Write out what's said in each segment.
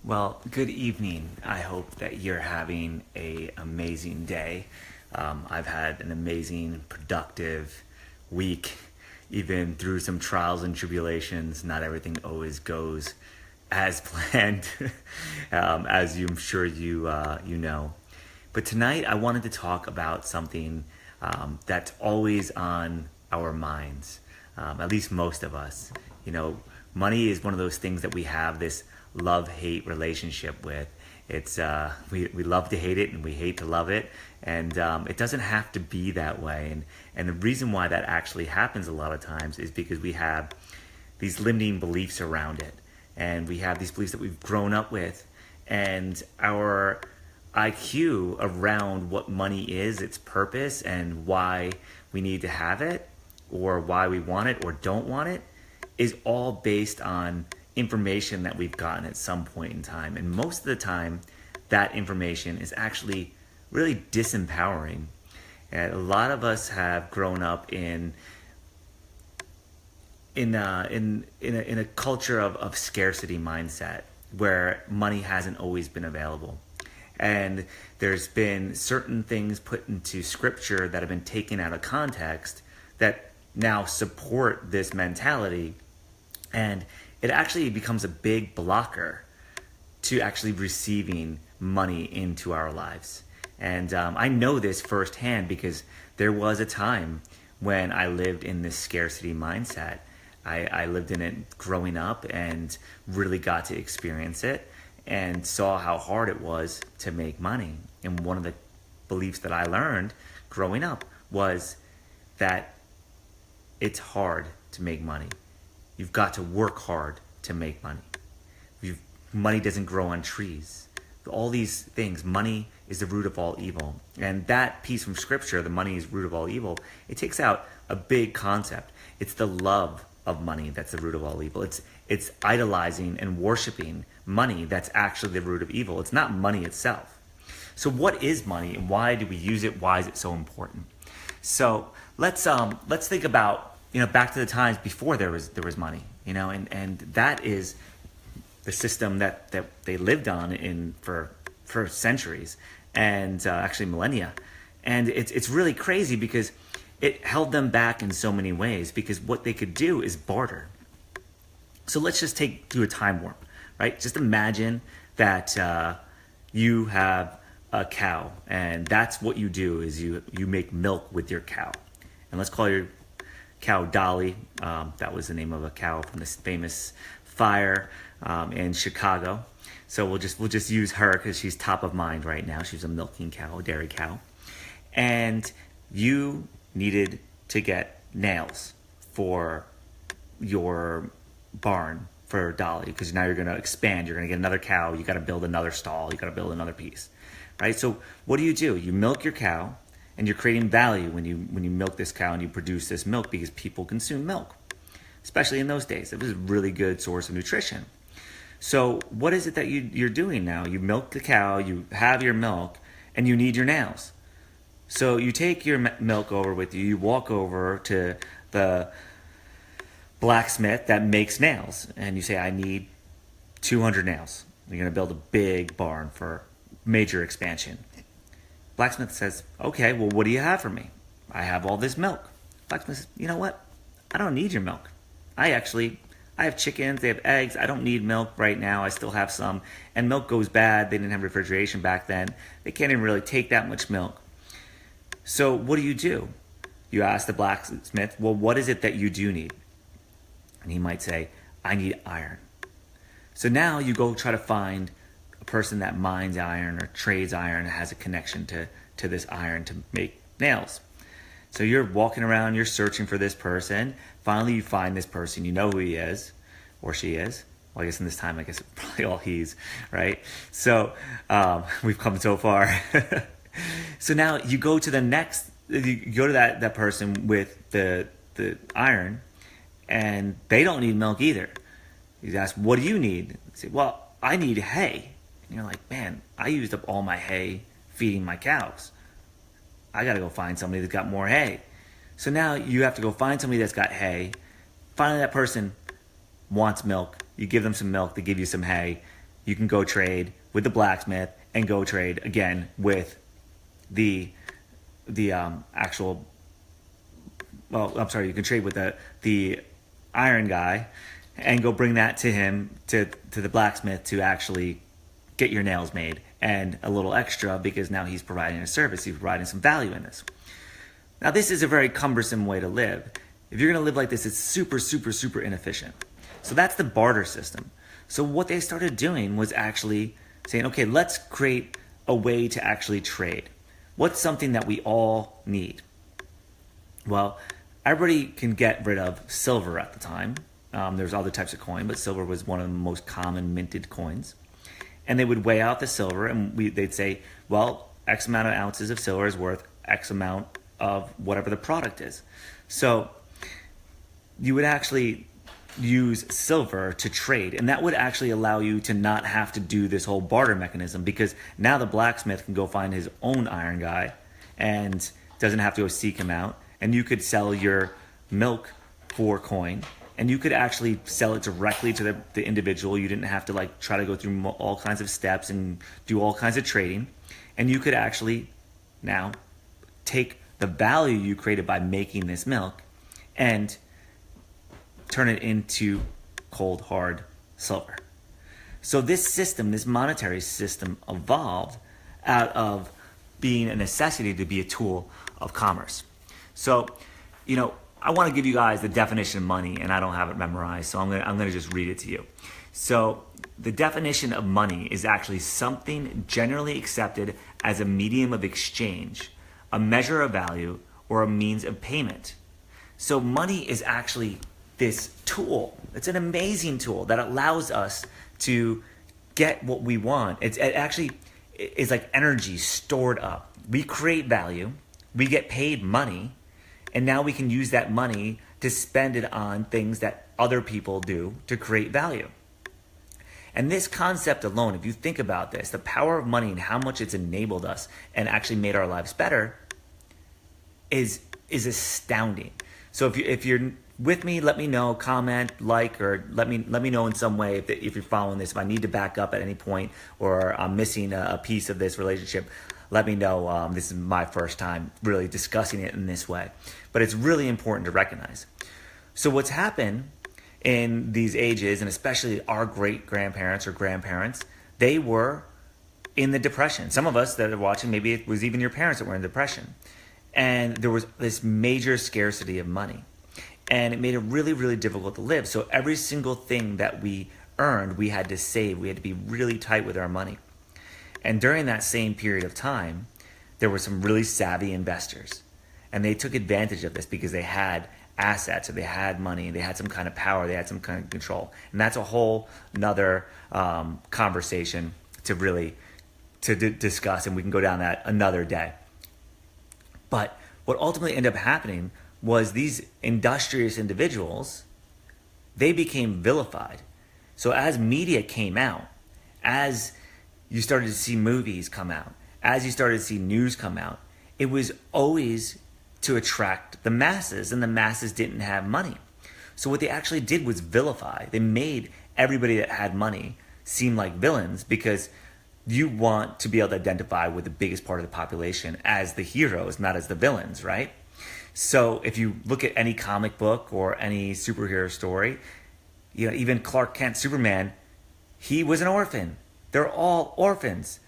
Well, good evening. I hope that you're having an amazing day. I've had an amazing, productive week, even through some trials and tribulations. Not everything always goes as planned, as I'm sure you know. But tonight, I wanted to talk about something that's always on our minds, at least most of us. You know, money is one of those things that we have this love-hate relationship with. It's we love to hate it and we hate to love it, and it doesn't have to be that way. And the reason why that actually happens a lot of times is because we have these limiting beliefs around it, and we have these beliefs that we've grown up with, and our IQ around what money is, its purpose, and why we need to have it, or why we want it or don't want it, is all based on information that we've gotten at some point in time. And most of the time, that information is actually really disempowering. And a lot of us have grown up in a culture of scarcity mindset, where money hasn't always been available. And there's been certain things put into scripture that have been taken out of context that now support this mentality, and it actually becomes a big blocker to actually receiving money into our lives. And I know this firsthand because there was a time when I lived in this scarcity mindset. I lived in it growing up and really got to experience it and saw how hard it was to make money. And one of the beliefs that I learned growing up was that it's hard to make money. You've got to work hard to make money. Money doesn't grow on trees. All these things, money is the root of all evil. And that piece from scripture, the money is root of all evil, it takes out a big concept. It's the love of money that's the root of all evil. It's idolizing and worshiping money that's actually the root of evil. It's not money itself. So what is money and why do we use it? Why is it so important? So let's think about, back to the times before there was money, and that is the system that they lived on for centuries and actually millennia. And it's really crazy because it held them back in so many ways, because what they could do is barter. So let's just do a time warp, right? Just imagine that you have a cow, and that's what you do is you make milk with your cow. And let's call your cow Dolly. That was the name of a cow from this famous fire in Chicago. So we'll just use her because she's top of mind right now. She's a milking cow, a dairy cow. And you needed to get nails for your barn for Dolly, because now you're going to expand. You're going to get another cow. You got to build another stall. You got to build another piece, right? So what do? You milk your cow, and you're creating value when you milk this cow and you produce this milk, because people consume milk, especially in those days. It was a really good source of nutrition. So what is it that you're doing now? You milk the cow, you have your milk, and you need your nails. So you take your milk over with you. You walk over to the blacksmith that makes nails, and you say, I need 200 nails. You're going to build a big barn for major expansion. Blacksmith says, okay, well, what do you have for me? I have all this milk. Blacksmith says, you know what? I don't need your milk. I have chickens, they have eggs. I don't need milk right now. I still have some. And milk goes bad. They didn't have refrigeration back then. They can't even really take that much milk. So what do? You ask the blacksmith, well, what is it that you do need? And he might say, I need iron. So now you go try to find a person that mines iron or trades iron and has a connection to this iron to make nails. So you're walking around, you're searching for this person. Finally, you find this person. You know who he is or she is. Well, I guess in this time, it's probably all he's, right? So we've come so far. So now you go to that person with the iron, and they don't need milk either. You ask, what do you need? They say, well, I need hay. And you're like, man, I used up all my hay feeding my cows. I got to go find somebody that's got more hay. So now you have to go find somebody that's got hay. Finally, that person wants milk. You give them some milk. They give you some hay. you can go trade with the blacksmith and go trade again with the actual. Well, I'm sorry. You can trade with the iron guy, and go bring that to him to the blacksmith to actually get your nails made, and a little extra because now he's providing a service. He's providing some value in this. Now, this is a very cumbersome way to live. If you're going to live like this, it's super, super, super inefficient. So that's the barter system. So what they started doing was actually saying, okay, let's create a way to actually trade. What's something that we all need? Well, everybody can get rid of silver at the time. There's other types of coin, but silver was one of the most common minted coins. And they would weigh out the silver, and they'd say, well, X amount of ounces of silver is worth X amount of whatever the product is. So you would actually use silver to trade, and that would actually allow you to not have to do this whole barter mechanism, because now the blacksmith can go find his own iron guy and doesn't have to go seek him out, and you could sell your milk for coin, and you could actually sell it directly to the individual. You didn't have to like try to go through all kinds of steps and do all kinds of trading, and you could actually now take the value you created by making this milk and turn it into cold, hard silver. So this system, this monetary system, evolved out of being a necessity to be a tool of commerce. So, I want to give you guys the definition of money, and I don't have it memorized, so I'm gonna just read it to you. So the definition of money is actually something generally accepted as a medium of exchange, a measure of value, or a means of payment. So money is actually this tool. It's an amazing tool that allows us to get what we want. It actually is like energy stored up. We create value, we get paid money, and now we can use that money to spend it on things that other people do to create value. And this concept alone, if you think about this, the power of money and how much it's enabled us and actually made our lives better is astounding. So if you're with me, let me know, comment, like, or let me know in some way if you're following this. If I need to back up at any point, or I'm missing a piece of this relationship, let me know. This is my first time really discussing it in this way. But it's really important to recognize. So what's happened in these ages, and especially our great-grandparents or grandparents, they were in the Depression. Some of us that are watching, maybe it was even your parents that were in the Depression. And there was this major scarcity of money. And it made it really, really difficult to live. So every single thing that we earned, we had to save. We had to be really tight with our money. And during that same period of time, there were some really savvy investors. And they took advantage of this because they had assets, or they had money, they had some kind of power, they had some kind of control. And that's a whole another conversation to really discuss, and we can go down that another day. But what ultimately ended up happening was these industrious individuals, they became vilified. So as media came out, as you started to see movies come out, as you started to see news come out, it was always to attract the masses, and the masses didn't have money. So what they actually did was vilify. They made everybody that had money seem like villains, because you want to be able to identify with the biggest part of the population as the heroes, not as the villains, right? So if you look at any comic book or any superhero story, even Clark Kent, Superman, he was an orphan. They're all orphans.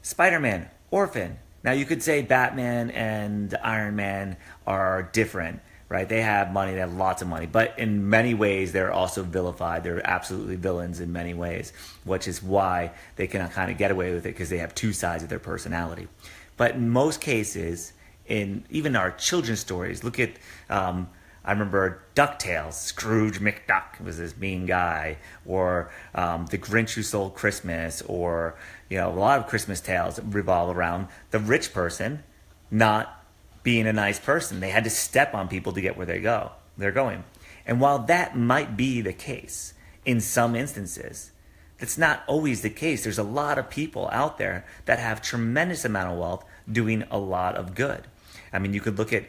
Spider-Man, orphan. Now you could say Batman and Iron Man are different, right? They have money, they have lots of money, but in many ways they're also vilified. They're absolutely villains in many ways, which is why they can kind of get away with it, because they have two sides of their personality. But in most cases, in even our children's stories, look at, I remember DuckTales, Scrooge McDuck was this mean guy, or The Grinch Who Stole Christmas, or a lot of Christmas tales revolve around the rich person not being a nice person. They had to step on people to get where they're going. And while that might be the case in some instances, that's not always the case. There's a lot of people out there that have tremendous amount of wealth doing a lot of good. I mean, you could look at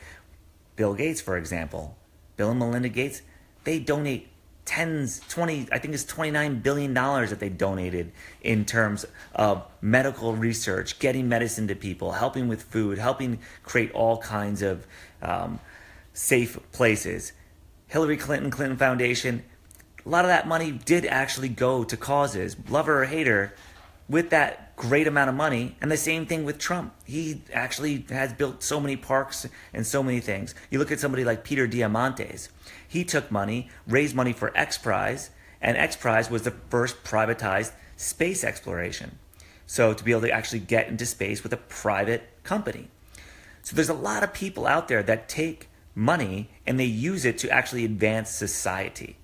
Bill Gates, for example. Bill and Melinda Gates, they donate tens, 20, I think it's $29 billion that they donated in terms of medical research, getting medicine to people, helping with food, helping create all kinds of safe places. Hillary Clinton Foundation, a lot of that money did actually go to causes, love her or hate her, with that great amount of money. And the same thing with Trump. He actually has built so many parks and so many things. You look at somebody like Peter Diamandis. He took money, raised money for X Prize, and X Prize was the first privatized space exploration. So to be able to actually get into space with a private company. So there's a lot of people out there that take money and they use it to actually advance society.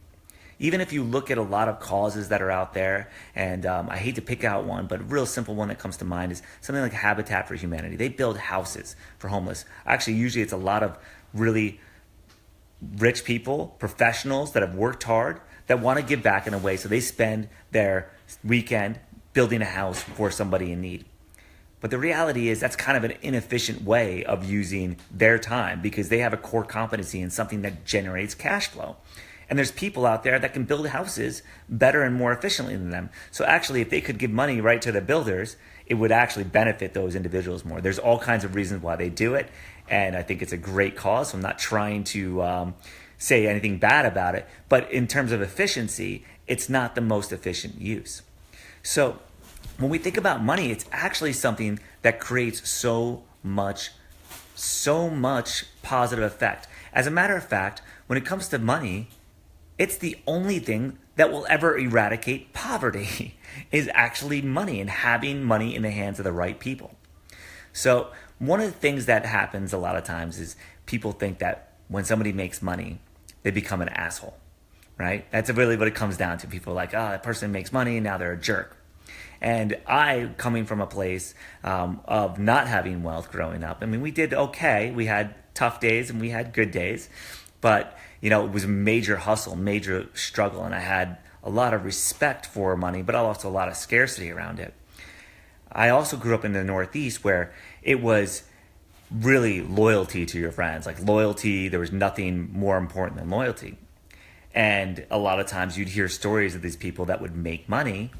Even if you look at a lot of causes that are out there, and I hate to pick out one, but a real simple one that comes to mind is something like Habitat for Humanity. They build houses for homeless. Actually, usually it's a lot of really rich people, professionals that have worked hard, that want to give back in a way, so they spend their weekend building a house for somebody in need. But the reality is that's kind of an inefficient way of using their time, because they have a core competency in something that generates cash flow. And there's people out there that can build houses better and more efficiently than them. So actually, if they could give money right to the builders, it would actually benefit those individuals more. There's all kinds of reasons why they do it. And I think it's a great cause. So I'm not trying to say anything bad about it. But in terms of efficiency, it's not the most efficient use. So when we think about money, it's actually something that creates so much positive effect. As a matter of fact, when it comes to money, it's the only thing that will ever eradicate poverty is actually money, and having money in the hands of the right people. So one of the things that happens a lot of times is people think that when somebody makes money, they become an asshole, right? That's really what it comes down to. People are like, oh, that person makes money and now they're a jerk. And I, coming from a place of not having wealth growing up, I mean, we did okay. We had tough days and we had good days, but it was a major hustle, major struggle, and I had a lot of respect for money, but also a lot of scarcity around it. I also grew up in the Northeast where it was really loyalty to your friends. Like loyalty, there was nothing more important than loyalty. And a lot of times you'd hear stories of these people that would make money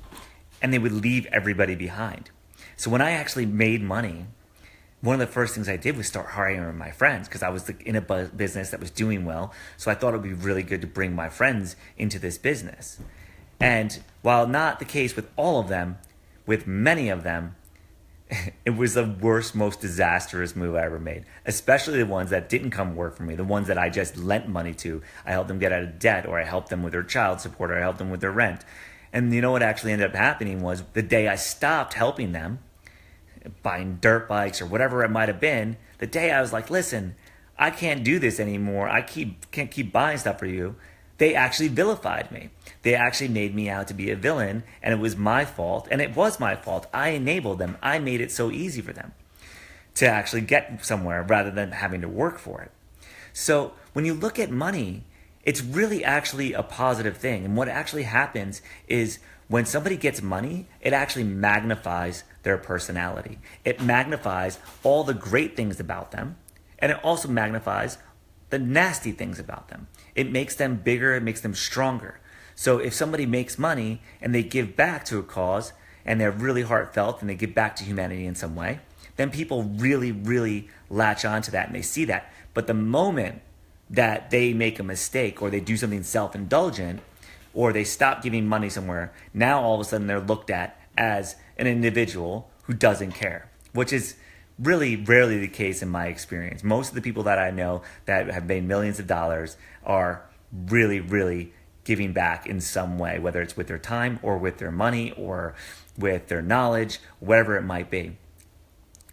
and they would leave everybody behind. So when I actually made money, one of the first things I did was start hiring my friends, because I was in a business that was doing well. So I thought it would be really good to bring my friends into this business. And while not the case with all of them, with many of them, it was the worst, most disastrous move I ever made, especially the ones that didn't come work for me, the ones that I just lent money to. I helped them get out of debt, or I helped them with their child support, or I helped them with their rent. And you know what actually ended up happening was the day I stopped helping them, buying dirt bikes or whatever it might have been, the day I was like, listen, I can't do this anymore. I can't keep buying stuff for you. They actually vilified me. They actually made me out to be a villain, and it was my fault. And it was my fault. I enabled them. I made it so easy for them to actually get somewhere rather than having to work for it. So when you look at money, it's really actually a positive thing. And what actually happens is when somebody gets money, it actually magnifies their personality. It magnifies all the great things about them, and it also magnifies the nasty things about them. It makes them bigger, it makes them stronger. So if somebody makes money and they give back to a cause, and they're really heartfelt and they give back to humanity in some way, then people really, really latch onto that and they see that. But the moment that they make a mistake or they do something self-indulgent, or they stop giving money somewhere, now all of a sudden they're looked at as an individual who doesn't care, which is really rarely the case in my experience. Most of the people that I know that have made millions of dollars are really, really giving back in some way, whether it's with their time or with their money or with their knowledge, whatever it might be.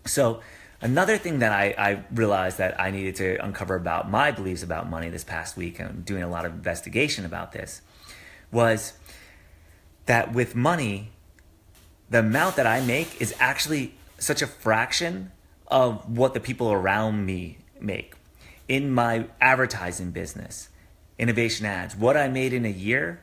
So another thing that I realized that I needed to uncover about my beliefs about money this past week, and doing a lot of investigation about this, was that with money, the amount that I make is actually such a fraction of what the people around me make. In my advertising business, innovation ads, what I made in a year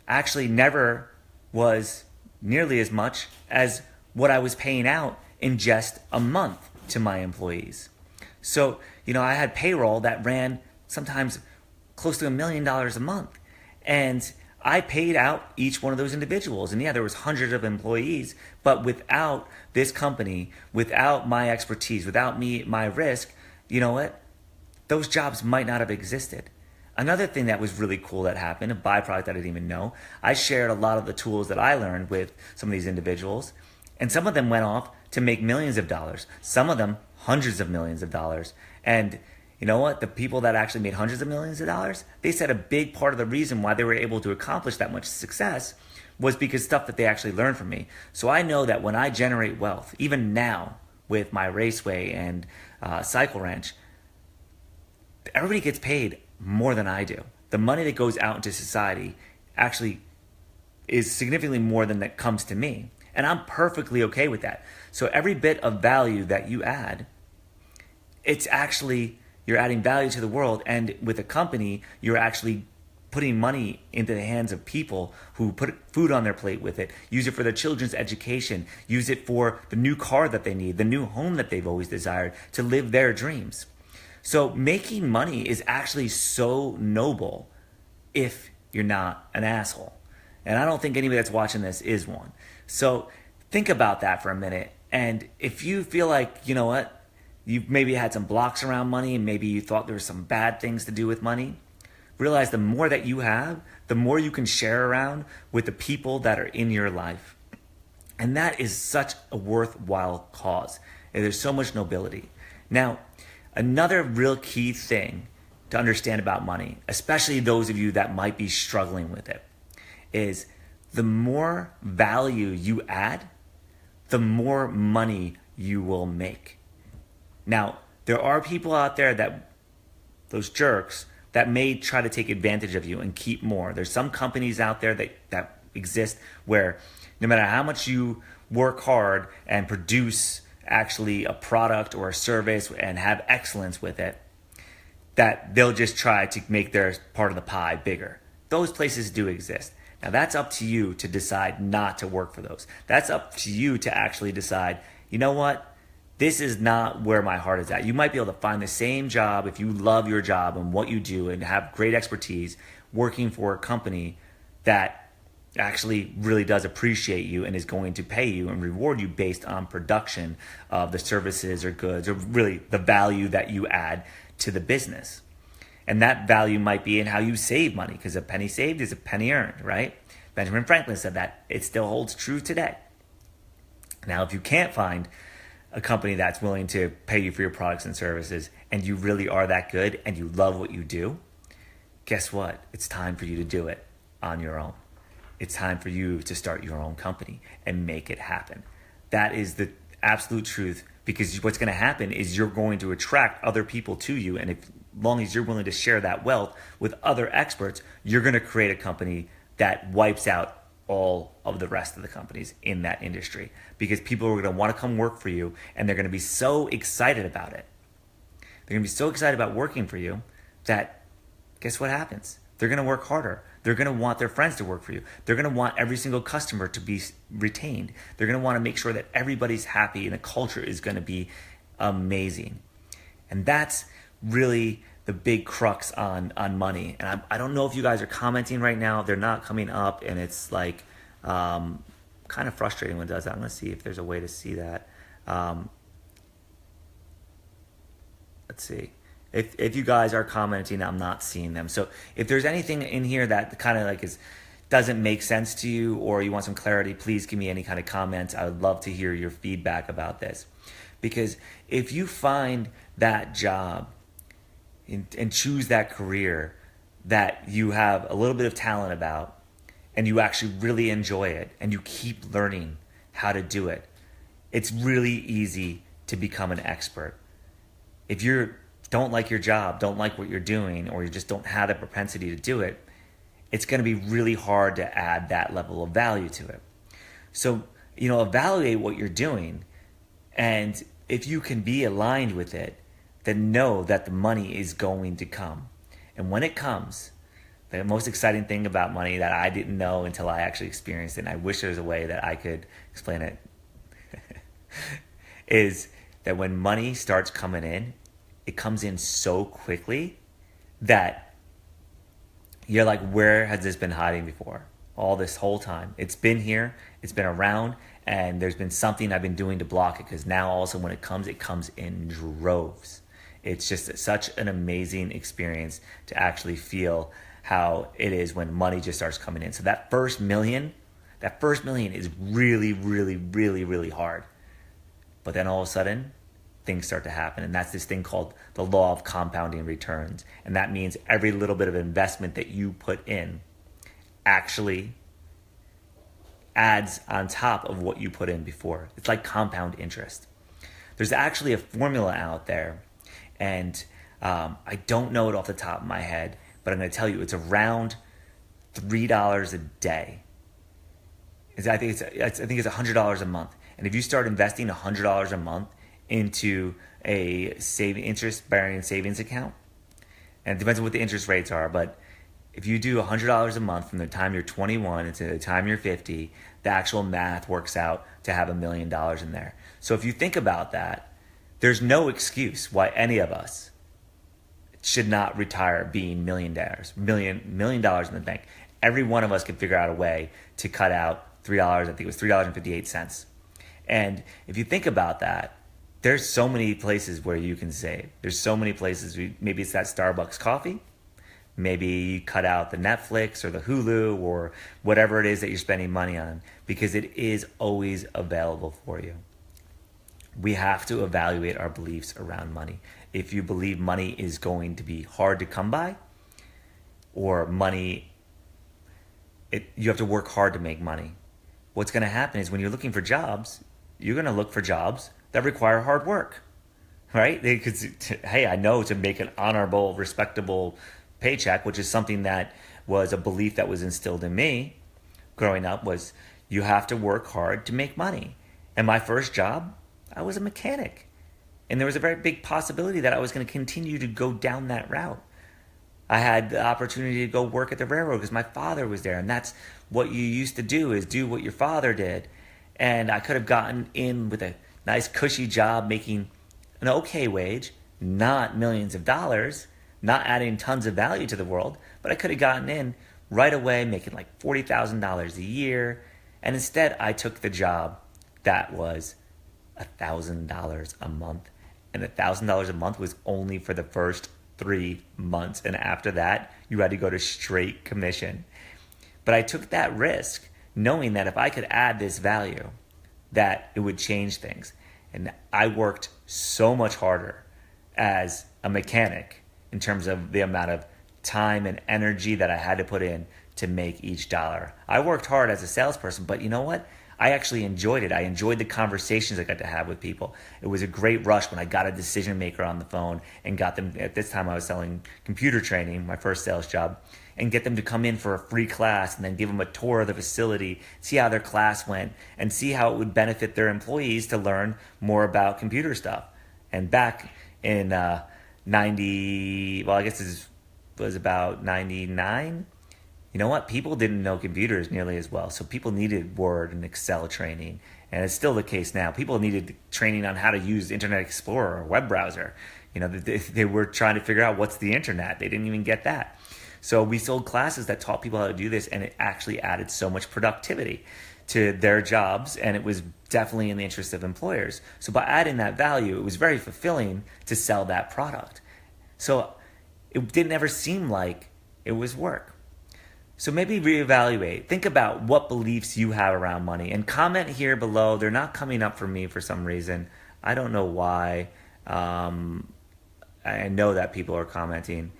actually never was nearly as much as what I was paying out in just a month to my employees. So, I had payroll that ran sometimes close to $1 million a month. And I paid out each one of those individuals. And yeah, there was hundreds of employees, but without this company, without my expertise, without me, my risk, you know what? Those jobs might not have existed. Another thing that was really cool that happened, a byproduct that I didn't even know, I shared a lot of the tools that I learned with some of these individuals, and some of them went off to make millions of dollars. Some of them hundreds of millions of dollars. And you know what? The people that actually made hundreds of millions of dollars, they said a big part of the reason why they were able to accomplish that much success was because stuff that they actually learned from me. So I know that when I generate wealth, even now with my Raceway and Cycle Ranch, everybody gets paid more than I do. The money that goes out into society actually is significantly more than that comes to me. And I'm perfectly okay with that. So every bit of value that you add, it's actually, you're adding value to the world. And with a company, you're actually putting money into the hands of people who put food on their plate with it, use it for their children's education, use it for the new car that they need, the new home that they've always desired to live their dreams. So making money is actually so noble if you're not an asshole. And I don't think anybody that's watching this is one. So think about that for a minute. And if you feel like, you know what, you maybe had some blocks around money and maybe you thought there were some bad things to do with money, realize the more that you have, the more you can share around with the people that are in your life. And that is such a worthwhile cause. And there's so much nobility. Now, another real key thing to understand about money, especially those of you that might be struggling with it, is the more value you add, the more money you will make. Now, there are people out there that, those jerks, that may try to take advantage of you and keep more. There's some companies out there that exist where no matter how much you work hard and produce actually a product or a service and have excellence with it, that they'll just try to make their part of the pie bigger. Those places do exist. Now that's up to you to decide not to work for those. That's up to you to actually decide, you know what? This is not where my heart is at. You might be able to find the same job if you love your job and what you do and have great expertise working for a company that actually really does appreciate you and is going to pay you and reward you based on production of the services or goods or really the value that you add to the business. And that value might be in how you save money, because a penny saved is a penny earned, right? Benjamin Franklin said that. It still holds true today. Now, if you can't find a company that's willing to pay you for your products and services and you really are that good and you love what you do, guess what? It's time for you to do it on your own. It's time for you to start your own company and make it happen. That is the absolute truth, because what's going to happen is you're going to attract other people to you. And as long as you're willing to share that wealth with other experts, you're going to create a company that wipes out all of the rest of the companies in that industry, because people are going to want to come work for you and they're going to be so excited about it. They're going to be so excited about working for you that guess what happens? They're going to work harder. They're going to want their friends to work for you. They're going to want every single customer to be retained. They're going to want to make sure that everybody's happy and the culture is going to be amazing. And that's really the big crux on money. And I don't know if you guys are commenting right now. They're not coming up, and it's like kind of frustrating when it does that. I'm going to see if there's a way to see that. Let's see. If you guys are commenting, I'm not seeing them. So if there's anything in here that kind of like doesn't make sense to you, or you want some clarity, please give me any kind of comments. I would love to hear your feedback about this. Because if you find that job and choose that career that you have a little bit of talent about, and you actually really enjoy it, and you keep learning how to do it, it's really easy to become an expert. If you don't like your job, don't like what you're doing, or you just don't have the propensity to do it, it's going to be really hard to add that level of value to it. So, evaluate what you're doing, and if you can be aligned with it, then know that the money is going to come. And when it comes, the most exciting thing about money that I didn't know until I actually experienced it, and I wish there was a way that I could explain it, is that when money starts coming in, it comes in so quickly that you're like, where has this been hiding before? All this whole time. It's been here, it's been around, and there's been something I've been doing to block it, because now also when it comes in droves. It's just such an amazing experience to actually feel how it is when money just starts coming in. So that first million is really, really, really, really hard. But then all of a sudden, things start to happen. And that's this thing called the law of compounding returns. And that means every little bit of investment that you put in actually adds on top of what you put in before. It's like compound interest. There's actually a formula out there, and I don't know it off the top of my head, but I'm going to tell you it's around $3 a day. I think it's $100 a month. And if you start investing $100 a month into a interest-bearing savings account, and it depends on what the interest rates are, but if you do $100 a month from the time you're 21 until the time you're 50, the actual math works out to have $1 million in there. So if you think about that, there's no excuse why any of us should not retire being million dollars in the bank. Every one of us can figure out a way to cut out $3, I think it was $3.58. And if you think about that, there's so many places where you can save. There's so many places, maybe it's that Starbucks coffee, maybe you cut out the Netflix or the Hulu or whatever it is that you're spending money on, because it is always available for you. We have to evaluate our beliefs around money. If you believe money is going to be hard to come by, or you have to work hard to make money, what's going to happen is when you're looking for jobs, you're going to look for jobs that require hard work, right? Because, hey, I know to make an honorable, respectable paycheck, which is something that was a belief that was instilled in me growing up, was you have to work hard to make money. And my first job, I was a mechanic. And there was a very big possibility that I was going to continue to go down that route. I had the opportunity to go work at the railroad because my father was there. And that's what you used to do, is do what your father did. And I could have gotten in with a nice cushy job making an okay wage, not millions of dollars, not adding tons of value to the world, but I could have gotten in right away making like $40,000 a year. And instead I took the job that was $1,000 a month. And $1,000 a month was only for the first 3 months. And after that, you had to go to straight commission. But I took that risk knowing that if I could add this value, that it would change things. And I worked so much harder as a mechanic in terms of the amount of time and energy that I had to put in to make each dollar. I worked hard as a salesperson, but you know what? I actually enjoyed it. I enjoyed the conversations I got to have with people. It was a great rush when I got a decision maker on the phone and got them, at this time I was selling computer training, my first sales job, and get them to come in for a free class and then give them a tour of the facility, see how their class went, and see how it would benefit their employees to learn more about computer stuff. And back in 90, well, I guess it was about 99, you know what? People didn't know computers nearly as well. So people needed Word and Excel training. And it's still the case now. People needed training on how to use Internet Explorer or web browser. You know, they were trying to figure out what's the internet. They didn't even get that. So we sold classes that taught people how to do this, and it actually added so much productivity to their jobs, and it was definitely in the interest of employers. So by adding that value, it was very fulfilling to sell that product. So it didn't ever seem like it was work. So maybe reevaluate. Think about what beliefs you have around money, and comment here below. They're not coming up for me for some reason. I don't know why. I know that people are commenting,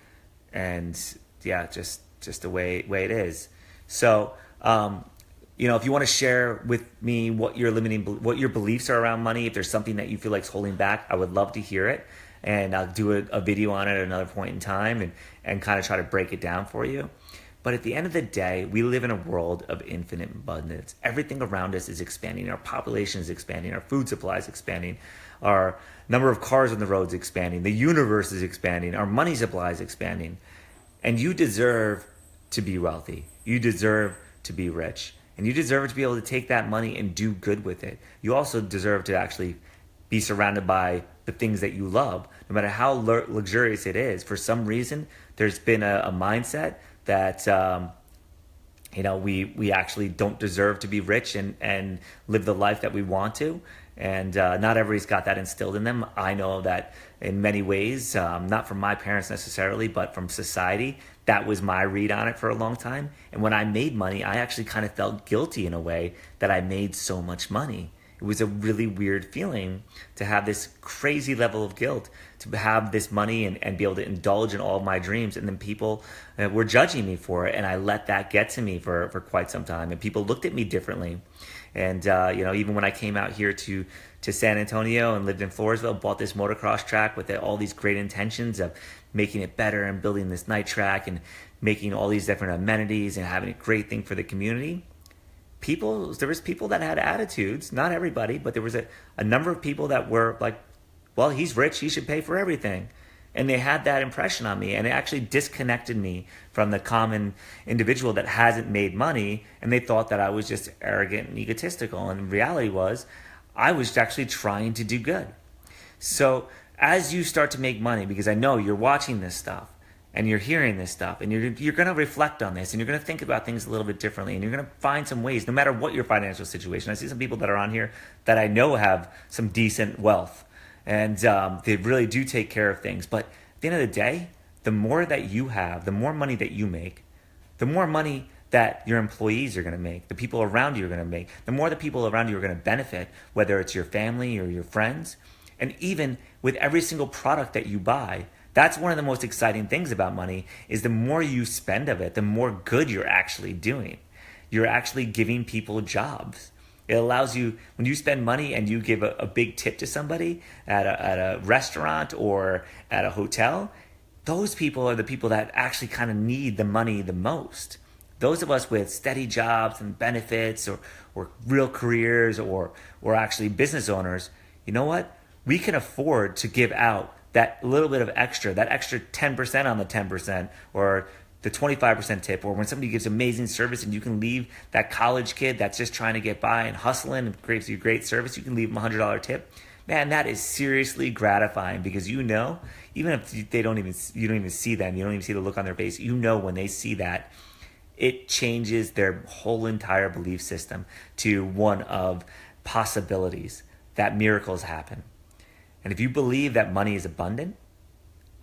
and yeah, just the way it is. So, if you want to share with me what your beliefs are around money, if there's something that you feel like is holding back, I would love to hear it. And I'll do a video on it at another point in time and kind of try to break it down for you. But at the end of the day, we live in a world of infinite abundance. Everything around us is expanding. Our population is expanding. Our food supply is expanding. Our number of cars on the road is expanding. The universe is expanding. Our money supply is expanding. And you deserve to be wealthy. You deserve to be rich. And you deserve to be able to take that money and do good with it. You also deserve to actually be surrounded by the things that you love, no matter how luxurious it is. For some reason, there's been a mindset that we actually don't deserve to be rich and live the life that we want to. And not everybody's got that instilled in them. I know that in many ways, not from my parents necessarily, but from society, that was my read on it for a long time. And when I made money, I actually kind of felt guilty in a way that I made so much money. It was a really weird feeling to have this crazy level of guilt, to have this money and be able to indulge in all of my dreams. And then people were judging me for it. And I let that get to me for quite some time. And people looked at me differently. And, even when I came out here to San Antonio and lived in Floresville, bought this motocross track with all these great intentions of making it better and building this night track and making all these different amenities and having a great thing for the community. There was people that had attitudes, not everybody, but there was a number of people that were like, well, he's rich, he should pay for everything. And they had that impression on me, and it actually disconnected me from the common individual that hasn't made money, and they thought that I was just arrogant and egotistical. And the reality was, I was actually trying to do good. So as you start to make money, because I know you're watching this stuff, and you're hearing this stuff, and you're going to reflect on this, and you're going to think about things a little bit differently, and you're going to find some ways, no matter what your financial situation. I see some people that are on here that I know have some decent wealth, and they really do take care of things. But at the end of the day, the more that you have, the more money that you make, the more money that your employees are going to make, the people around you are going to make, the more the people around you are going to benefit, whether it's your family or your friends. And even with every single product that you buy, that's one of the most exciting things about money, is the more you spend of it, the more good you're actually doing. You're actually giving people jobs. It allows you, when you spend money and you give a big tip to somebody at a restaurant or at a hotel, those people are the people that actually kind of need the money the most. Those of us with steady jobs and benefits or real careers or actually business owners, you know what? We can afford to give out that little bit of extra, that extra 10% on the 10%, or the 25% tip, or when somebody gives amazing service and you can leave that college kid that's just trying to get by and hustling and gives you great service, you can leave them a $100 tip. Man, that is seriously gratifying, because even if you don't even see them, you don't even see the look on their face, when they see that, it changes their whole entire belief system to one of possibilities, that miracles happen. And if you believe that money is abundant,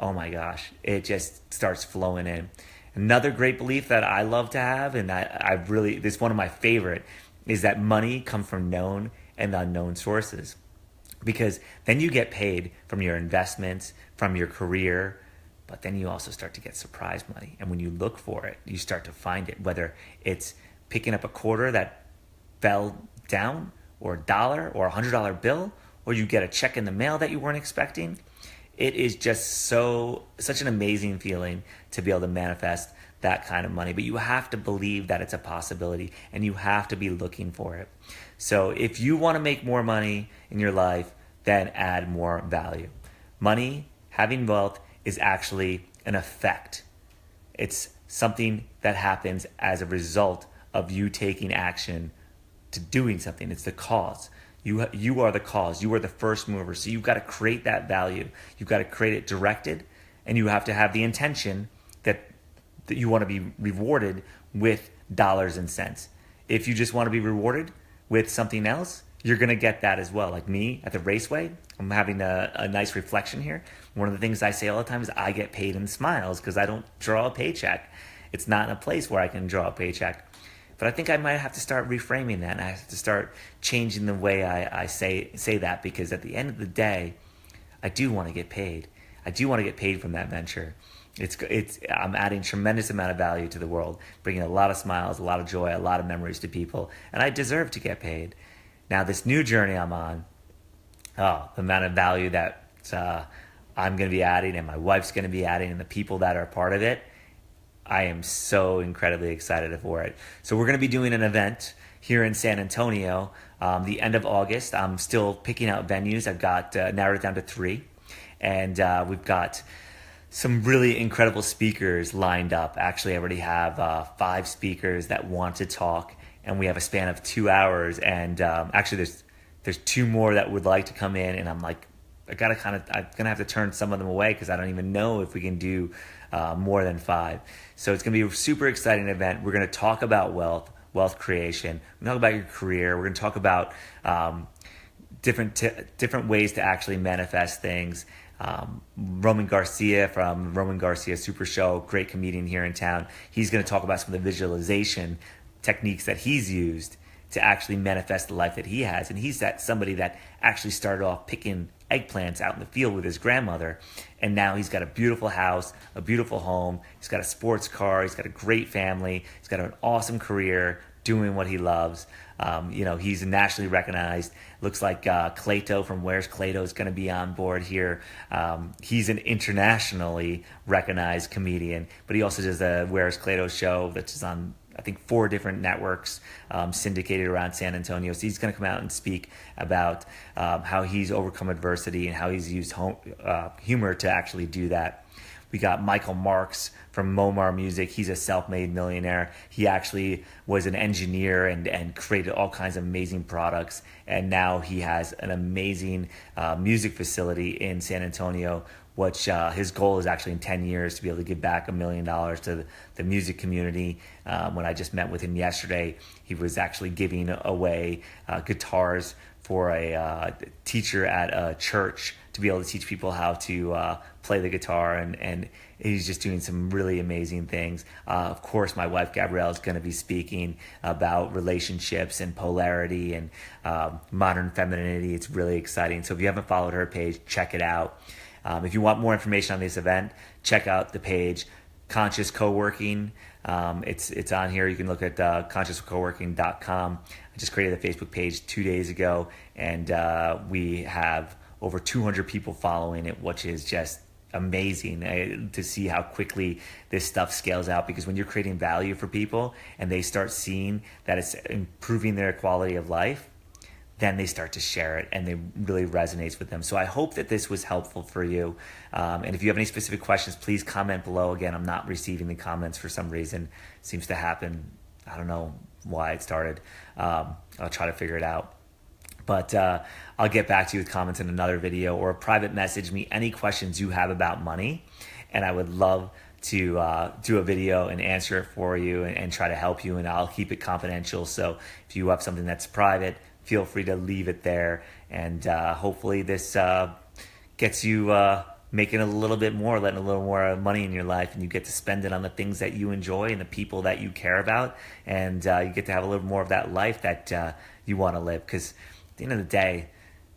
oh my gosh, it just starts flowing in. Another great belief that I love to have, and this is one of my favorite, is that money comes from known and unknown sources. Because then you get paid from your investments, from your career, but then you also start to get surprise money. And when you look for it, you start to find it, whether it's picking up a quarter that fell down, or a dollar, or $100 bill, or you get a check in the mail that you weren't expecting. It is just such an amazing feeling to be able to manifest that kind of money. But you have to believe that it's a possibility, and you have to be looking for it. So if you want to make more money in your life, then add more value. Money, having wealth, is actually an effect. It's something that happens as a result of you taking action to doing something. It's the cause. You are the cause. You are the first mover. So you've got to create that value. You've got to create it directed, and you have to have the intention that you want to be rewarded with dollars and cents. If you just want to be rewarded with something else, you're going to get that as well. Like me at the Raceway, I'm having a nice reflection here. One of the things I say all the time is I get paid in smiles, because I don't draw a paycheck. It's not in a place where I can draw a paycheck. But I think I might have to start reframing that, and I have to start changing the way I say that, because at the end of the day, I do want to get paid. I do want to get paid from that venture. I'm adding tremendous amount of value to the world, bringing a lot of smiles, a lot of joy, a lot of memories to people, and I deserve to get paid. Now, this new journey I'm on, the amount of value that I'm going to be adding, and my wife's going to be adding, and the people that are part of it, I am so incredibly excited for it. So we're going to be doing an event here in San Antonio the end of August. I'm still picking out venues. I've got narrowed it down to 3. And we've got some really incredible speakers lined up. Actually, I already have 5 speakers that want to talk, and we have a span of 2 hours. And actually, there's 2 more that would like to come in, and I'm like I'm gonna have to turn some of them away because I don't even know if we can do more than 5. So it's gonna be a super exciting event. We're gonna talk about wealth creation. We're gonna talk about your career. We're gonna talk about different ways to actually manifest things. Roman Garcia from Roman Garcia Super Show, great comedian here in town. He's going to talk about some of the visualization techniques that he's used to actually manifest the life that he has. And he's somebody that actually started off picking eggplants out in the field with his grandmother. And now he's got a beautiful house, a beautiful home. He's got a sports car. He's got a great family. He's got an awesome career doing what he loves. He's nationally recognized. Looks like Clayto from Where's Clayto is going to be on board here. He's an internationally recognized comedian, but he also does the Where's Clayto show that is on, I think, 4 different networks syndicated around San Antonio. So he's going to come out and speak about how he's overcome adversity and how he's used humor to actually do that. We got Michael Marks from Momar Music. He's a self-made millionaire. He actually was an engineer and created all kinds of amazing products. And now he has an amazing music facility in San Antonio, which his goal is actually in 10 years to be able to give back $1 million to the music community. When I just met with him yesterday, he was actually giving away guitars for a teacher at a church to be able to teach people how to play the guitar, and he's just doing some really amazing things. Of course, my wife Gabrielle is going to be speaking about relationships and polarity and modern femininity. It's really exciting. So if you haven't followed her page, check it out. If you want more information on this event, check out the page Conscious Coworking. It's on here. You can look at consciouscoworking.com. I just created a Facebook page 2 days ago, and we have over 200 people following it, which is just amazing to see how quickly this stuff scales out. Because when you're creating value for people and they start seeing that it's improving their quality of life, then they start to share it and it really resonates with them. So I hope that this was helpful for you. And if you have any specific questions, please comment below. Again, I'm not receiving the comments for some reason. It seems to happen. I don't know why it started. I'll try to figure it out. But I'll get back to you with comments in another video, or a private message me any questions you have about money. And I would love to do a video and answer it for you and try to help you. And I'll keep it confidential. So if you have something that's private, feel free to leave it there. And hopefully this gets you making a little bit more, letting a little more money in your life, and you get to spend it on the things that you enjoy and the people that you care about. And you get to have a little more of that life that you want to live. Because at the end of the day,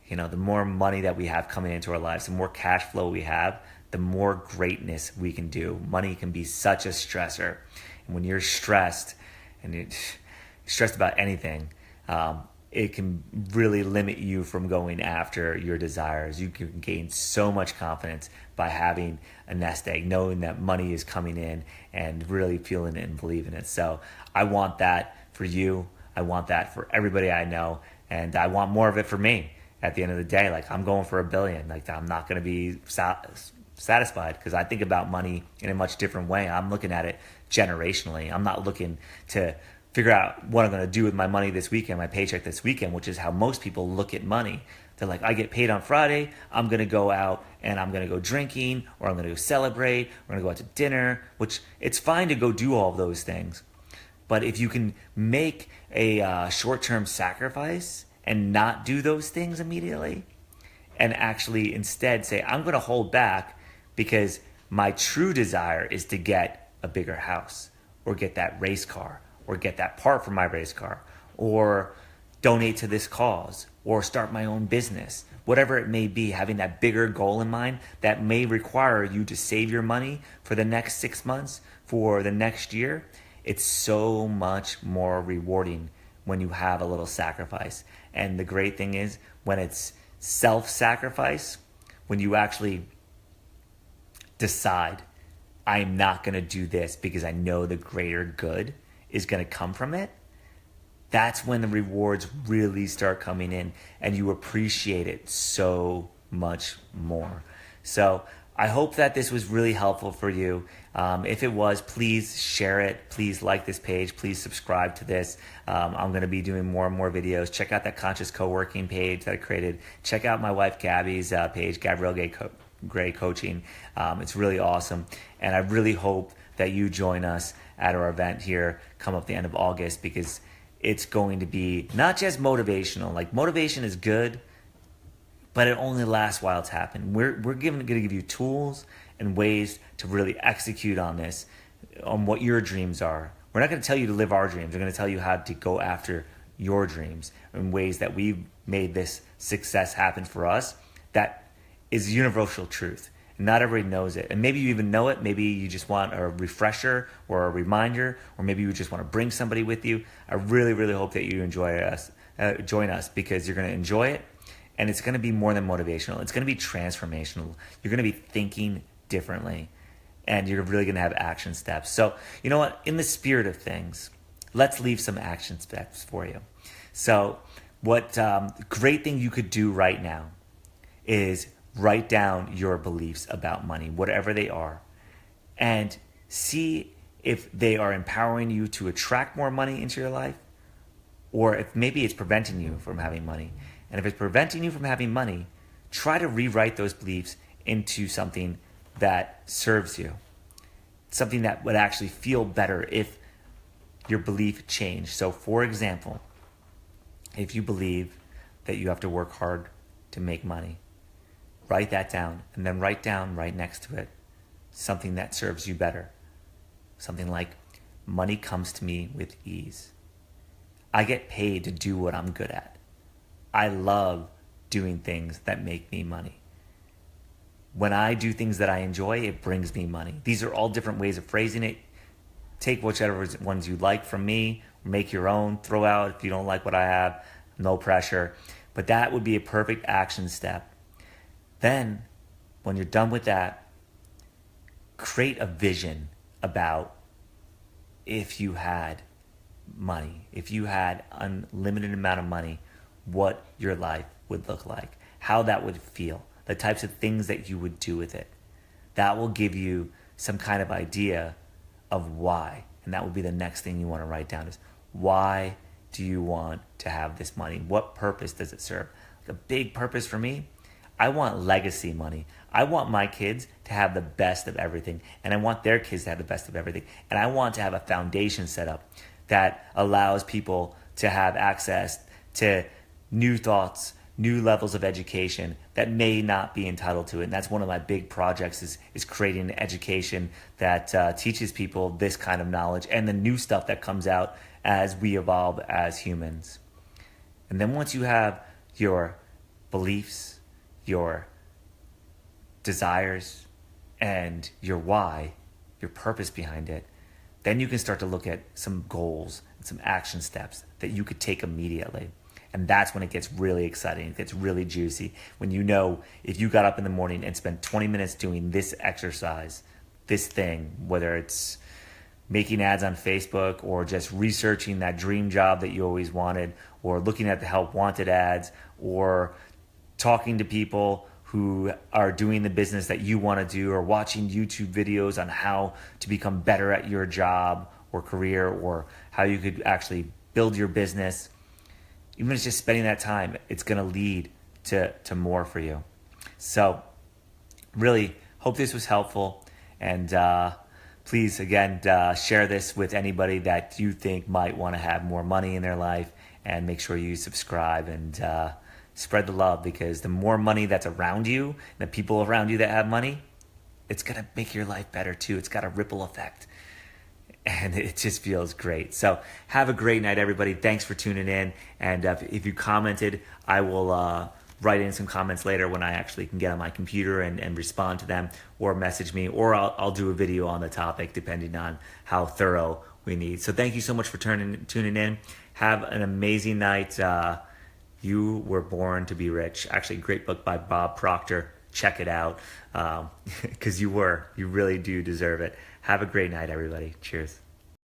the more money that we have coming into our lives, the more cash flow we have, the more greatness we can do. Money can be such a stressor. And when you're stressed and you're stressed about anything, it can really limit you from going after your desires. You can gain so much confidence by having a nest egg, knowing that money is coming in and really feeling it and believing it. So I want that for you. I want that for everybody I know. And I want more of it for me. At the end of the day, like, I'm going for $1 billion. Like, I'm not going to be satisfied, because I think about money in a much different way. I'm looking at it generationally. I'm not looking to figure out what I'm going to do with my money this weekend, my paycheck this weekend, which is how most people look at money. They're like, I get paid on Friday, I'm going to go out and I'm going to go drinking, or I'm going to go celebrate, we're going to go out to dinner, which it's fine to go do all of those things. But if you can make a short-term sacrifice and not do those things immediately, and actually instead say, I'm going to hold back because my true desire is to get a bigger house, or get that race car, or get that part for my race car, or donate to this cause, or start my own business, whatever it may be, having that bigger goal in mind that may require you to save your money for the next 6 months, for the next year. It's so much more rewarding when you have a little sacrifice. And the great thing is, when it's self-sacrifice, when you actually decide, I'm not going to do this because I know the greater good is going to come from it, that's when the rewards really start coming in and you appreciate it so much more. So I hope that this was really helpful for you. If it was, please share it. Please like this page. Please subscribe to this. I'm going to be doing more and more videos. Check out that conscious co-working page that I created. Check out my wife Gabby's page, Grae Coaching. It's really awesome. And I really hope that you join us at our event here come up the end of August, because it's going to be not just motivational. Like, motivation is good, but it only lasts while it's happening. We're going to give you tools and ways to really execute on this, on what your dreams are. We're not going to tell you to live our dreams. We're going to tell you how to go after your dreams in ways that we've made this success happen for us. That is universal truth. Not everybody knows it. And maybe you even know it. Maybe you just want a refresher or a reminder, or maybe you just want to bring somebody with you. I really, really hope that you join us, because you're going to enjoy it. And it's going to be more than motivational. It's going to be transformational. You're going to be thinking differently, and you're really going to have action steps. So, you know what? In the spirit of things, let's leave some action steps for you. So, what great thing you could do right now is write down your beliefs about money, whatever they are, and see if they are empowering you to attract more money into your life, or if maybe it's preventing you from having money. And if it's preventing you from having money, try to rewrite those beliefs into something that serves you, something that would actually feel better if your belief changed. So, for example, if you believe that you have to work hard to make money, write that down, and then write down right next to it something that serves you better. Something like, money comes to me with ease. I get paid to do what I'm good at. I love doing things that make me money. When I do things that I enjoy, it brings me money. These are all different ways of phrasing it. Take whichever ones you like from me, make your own, throw out if you don't like what I have, no pressure. But that would be a perfect action step. Then, when you're done with that, create a vision about if you had money, if you had unlimited amount of money, what your life would look like, how that would feel, the types of things that you would do with it. That will give you some kind of idea of why. And that would be the next thing you want to write down, is why do you want to have this money? What purpose does it serve? The big purpose for me, I want legacy money. I want my kids to have the best of everything, and I want their kids to have the best of everything. And I want to have a foundation set up that allows people to have access to new thoughts, new levels of education that may not be entitled to it. And that's one of my big projects, is creating an education that teaches people this kind of knowledge and the new stuff that comes out as we evolve as humans. And then once you have your beliefs, your desires, and your why, your purpose behind it, then you can start to look at some goals and some action steps that you could take immediately. And that's when it gets really exciting. It gets really juicy. When you know, if you got up in the morning and spent 20 minutes doing this exercise, this thing, whether it's making ads on Facebook, or just researching that dream job that you always wanted, or looking at the help wanted ads, or talking to people who are doing the business that you want to do, or watching YouTube videos on how to become better at your job or career, or how you could actually build your business. Even if it's just spending that time, it's going to lead to more for you. So really hope this was helpful. And please, again, share this with anybody that you think might want to have more money in their life. And make sure you subscribe and spread the love, because the more money that's around you, the people around you that have money, it's going to make your life better too. It's got a ripple effect. And it just feels great. So have a great night, everybody. Thanks for tuning in. And if you commented, I will write in some comments later when I actually can get on my computer and respond to them, or message me, or I'll do a video on the topic depending on how thorough we need. So thank you so much for tuning in. Have an amazing night. You Were Born to Be Rich. Actually, great book by Bob Proctor. Check it out, because you really do deserve it. Have a great night, everybody. Cheers.